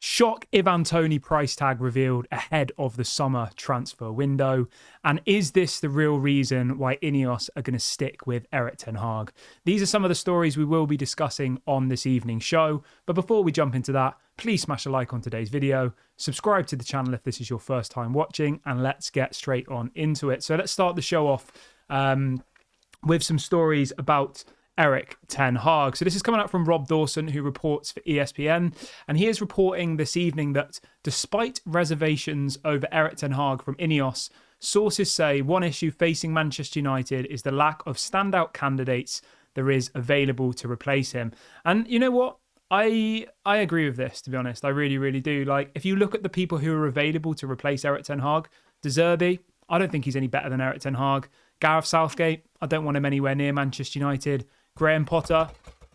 Shock Ivan Toney price tag revealed ahead of the summer transfer window. And is this the real reason why INEOS are going to stick with Erik ten Hag? These are some of the stories we will be discussing on this evening's show. But before we jump into that, please smash a like on today's video, subscribe to the channel if this is your first time watching, and let's get straight on into it. So let's start the show off with some stories about Erik ten Hag. So this is coming out from Rob Dawson, who reports for ESPN, and he is reporting this evening that despite reservations over Erik ten Hag from INEOS, sources say one issue facing Manchester United is the lack of standout candidates there is available to replace him. And you know what? I agree with this, to be honest. I really, really do. Like, if you look at the people who are available to replace Erik ten Hag, De Zerbi, I don't think he's any better than Erik ten Hag. Gareth Southgate, I don't want him anywhere near Manchester United. Graham Potter,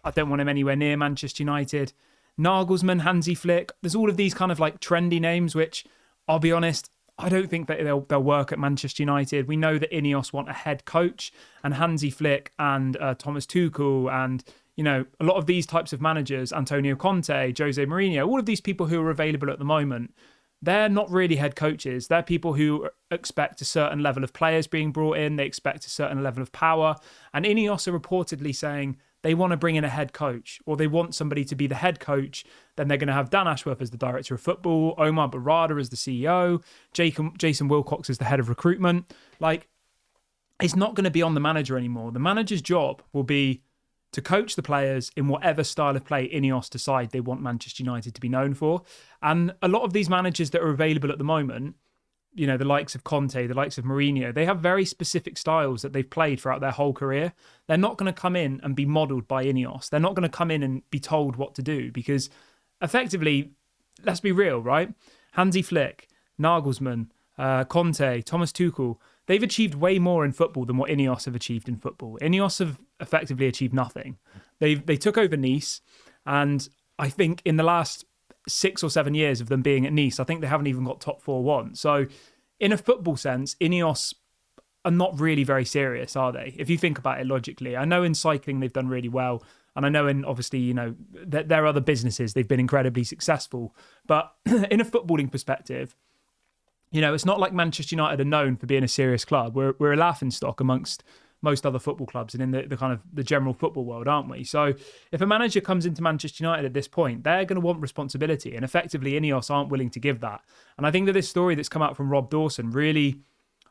I don't want him anywhere near Manchester United. Nagelsmann, Hansi Flick, there's all of these kind of like trendy names, which I'll be honest, I don't think that they'll work at Manchester United. We know that INEOS want a head coach, and Hansi Flick and Thomas Tuchel and, you know, a lot of these types of managers, Antonio Conte, Jose Mourinho, all of these people who are available at the moment, they're not really head coaches. They're people who expect a certain level of players being brought in. They expect a certain level of power. And INEOS are reportedly saying they want to bring in a head coach, or they want somebody to be the head coach. Then they're going to have Dan Ashworth as the director of football, Omar Barada as the CEO, Jason Wilcox as the head of recruitment. Like, it's not going to be on the manager anymore. The manager's job will be to coach the players in whatever style of play INEOS decide they want Manchester United to be known for. And a lot of these managers that are available at the moment, you know, the likes of Conte, the likes of Mourinho, they have very specific styles that they've played throughout their whole career. They're not going to come in and be modelled by INEOS. They're not going to come in and be told what to do, because effectively, let's be real, right? Hansi Flick, Nagelsmann, Conte, Thomas Tuchel, they've achieved way more in football than what INEOS have achieved in football. INEOS have effectively achieved nothing. They took over Nice, and I think in the last 6 or 7 years of them being at Nice, I think they haven't even got top 4 won. So in a football sense, INEOS are not really very serious, are they? If you think about it logically. I know in cycling they've done really well, and I know in, obviously, you know, there are other businesses, they've been incredibly successful. But in a footballing perspective, you know, it's not like Manchester United are known for being a serious club. We're a laughingstock amongst most other football clubs and in the kind of the general football world, aren't we? So if a manager comes into Manchester United at this point, they're going to want responsibility, and effectively INEOS aren't willing to give that. And I think that this story that's come out from Rob Dawson really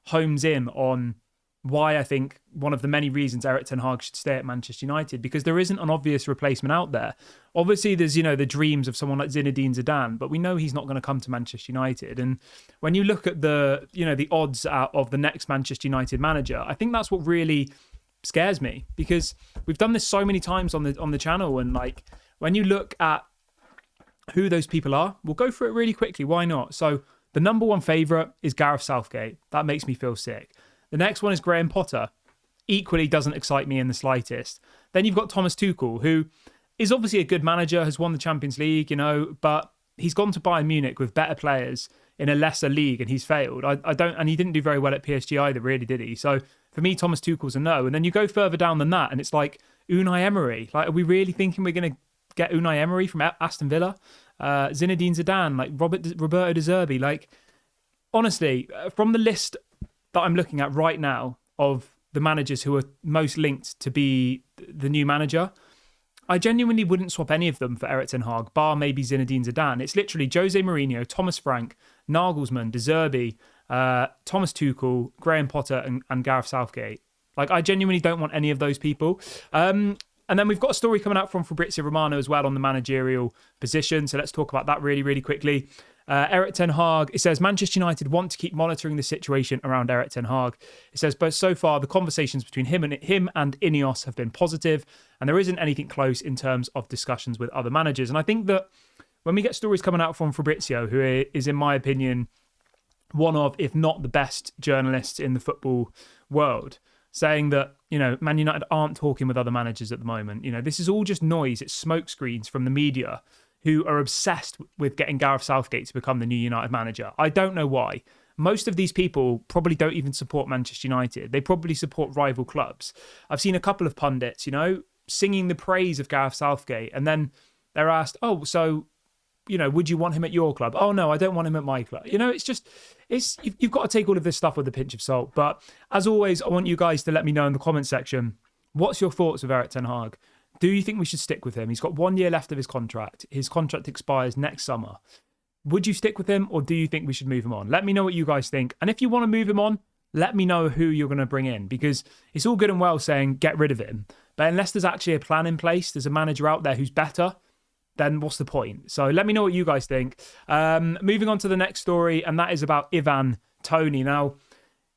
homes in on why I think one of the many reasons Erik ten Hag should stay at Manchester United, because there isn't an obvious replacement out there. Obviously, there's, you know, the dreams of someone like Zinedine Zidane, but we know he's not going to come to Manchester United. And when you look at the, you know, the odds of the next Manchester United manager, I think that's what really scares me, because we've done this so many times on the channel, and like when you look at who those people are, we'll go through it really quickly. Why not? So the number one favourite is Gareth Southgate. That makes me feel sick. The next one is Graham Potter. Equally doesn't excite me in the slightest. Then you've got Thomas Tuchel, who is obviously a good manager, has won the Champions League, you know, but he's gone to Bayern Munich with better players in a lesser league, and he's failed. And he didn't do very well at PSG either, really, did he? So for me, Thomas Tuchel's a no. And then you go further down than that, and it's like Unai Emery. Like, are we really thinking we're going to get Unai Emery from Aston Villa? Zinedine Zidane, like Roberto De Zerbi. Like, honestly, from the list that I'm looking at right now of the managers who are most linked to be the new manager, I genuinely wouldn't swap any of them for Erik ten Hag, bar maybe Zinedine Zidane. It's literally Jose Mourinho, Thomas Frank, Nagelsmann, De Zerbi, Thomas Tuchel, Graham Potter, and Gareth Southgate. Like, I genuinely don't want any of those people. And then we've got a story coming out from Fabrizio Romano as well on the managerial position. So let's talk about that really, really quickly. Erik ten Hag, it says Manchester United want to keep monitoring the situation around Erik ten Hag. It says, but so far the conversations between him and INEOS have been positive, and there isn't anything close in terms of discussions with other managers. And I think that when we get stories coming out from Fabrizio, who is, in my opinion, one of, if not the best journalists in the football world, saying that, you know, Man United aren't talking with other managers at the moment. You know, this is all just noise. It's smoke screens from the media who are obsessed with getting Gareth Southgate to become the new United manager. I don't know why. Most of these people probably don't even support Manchester United. They probably support rival clubs. I've seen a couple of pundits, you know, singing the praise of Gareth Southgate, and then they're asked, oh, so would you want him at your club? Oh no, I don't want him at my club. You've got to take all of this stuff with a pinch of salt. But as always, I want you guys to let me know in the comment section, what's your thoughts of Erik ten Hag? Do you think we should stick with him? He's got 1 year left of his contract. His contract expires next summer. Would you stick with him, or do you think we should move him on? Let me know what you guys think. And if you want to move him on, let me know who you're going to bring in, because it's all good and well saying get rid of him, but unless there's actually a plan in place, there's a manager out there who's better, then what's the point? So let me know what you guys think. Moving on to the next story, and that is about Ivan Toney. Now,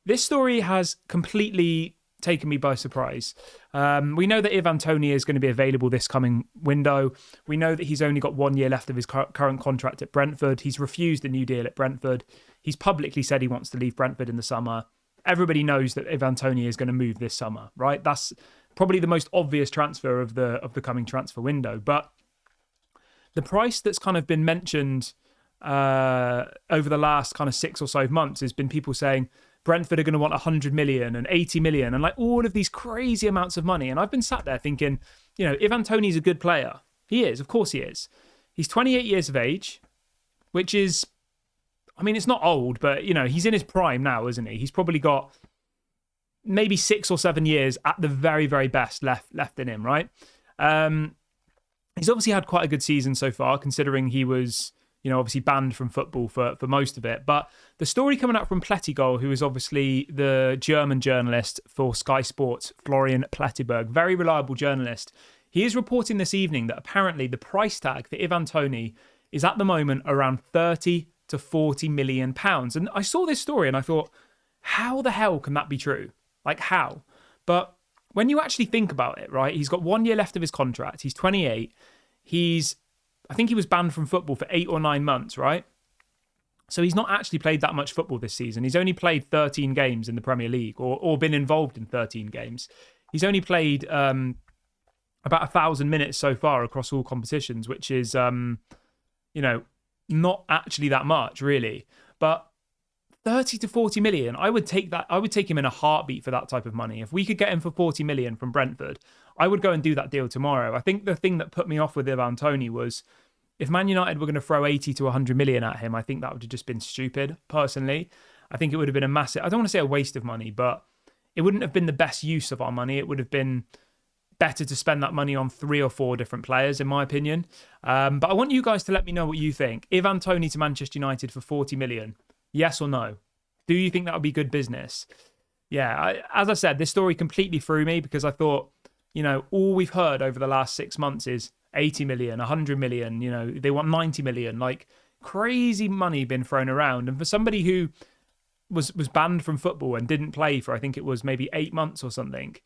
this story has completely taken me by surprise. We know that Ivan Toney is going to be available this coming window. We know that he's only got 1 year left of his current contract at Brentford. He's refused a new deal at Brentford. He's publicly said he wants to leave Brentford in the summer. Everybody knows that Ivan Toney is going to move this summer, right? That's probably the most obvious transfer of the coming transfer window. But the price that's kind of been mentioned over the last kind of 6 or so months has been people saying Brentford are going to want 100 million and 80 million and like all of these crazy amounts of money. And I've been sat there thinking, Ivan Toney's a good player. He is, of course he is. He's 28 years of age, which is, it's not old, but, he's in his prime now, isn't he? He's probably got maybe 6 or 7 years at the very, very best left in him, right? He's obviously had quite a good season so far, considering he was, obviously banned from football for most of it. But the story coming out from Plettigol, who is obviously the German journalist for Sky Sports, Florian Plettenberg, very reliable journalist, he is reporting this evening that apparently the price tag for Ivan Toney is at the moment around 30 to 40 million pounds. And I saw this story and I thought, how the hell can that be true? Like, how? But when you actually think about it, right, he's got 1 year left of his contract. He's 28. I think he was banned from football for 8 or 9 months, right? So he's not actually played that much football this season. He's only played 13 games in the Premier League or been involved in 13 games. He's only played about 1,000 minutes so far across all competitions, which is, not actually that much, really. But 30 to 40 million, I would take that. I would take him in a heartbeat for that type of money. If we could get him for 40 million from Brentford, I would go and do that deal tomorrow. I think the thing that put me off with Ivan Toney was if Man United were going to throw 80 to 100 million at him, I think that would have just been stupid, personally. I think it would have been a massive, I don't want to say a waste of money, but it wouldn't have been the best use of our money. It would have been better to spend that money on 3 or 4 different players, in my opinion. But I want you guys to let me know what you think. Ivan Toney to Manchester United for 40 million, yes or no? Do you think that would be good business? Yeah, as I said, this story completely threw me because I thought, all we've heard over the last 6 months is 80 million, 100 million, they want 90 million, like crazy money being thrown around. And for somebody who was banned from football and didn't play for, I think it was maybe 8 months or something.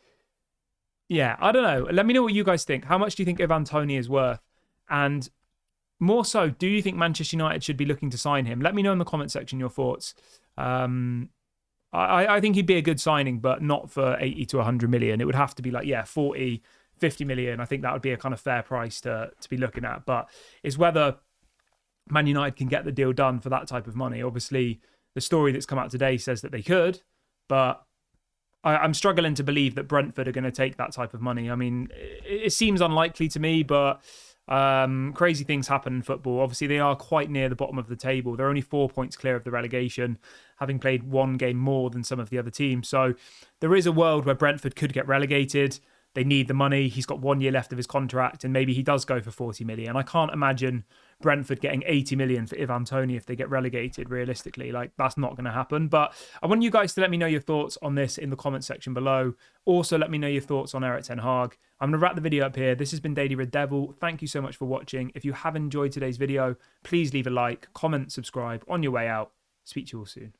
Yeah, I don't know. Let me know what you guys think. How much do you think Ivan Toney is worth? And more so, do you think Manchester United should be looking to sign him? Let me know in the comment section your thoughts. I think he'd be a good signing, but not for 80 to 100 million. It would have to be like, 40, 50 million. I think that would be a kind of fair price to be looking at. But it's whether Man United can get the deal done for that type of money. Obviously, the story that's come out today says that they could, but I'm struggling to believe that Brentford are going to take that type of money. I mean, it seems unlikely to me, but crazy things happen in football. Obviously, they are quite near the bottom of the table. They're only 4 points clear of the relegation, having played 1 game more than some of the other teams. So there is a world where Brentford could get relegated. They need the money. He's got 1 year left of his contract, and maybe he does go for 40 million. I can't imagine Brentford getting 80 million for Ivan Toney if they get relegated, realistically. Like, that's not going to happen. But I want you guys to let me know your thoughts on this in the comment section below. Also, let me know your thoughts on Erik ten Hag. I'm going to wrap the video up here. This has been Daily Red Devil. Thank you so much for watching. If you have enjoyed today's video, please leave a like, comment, subscribe on your way out. Speak to you all soon.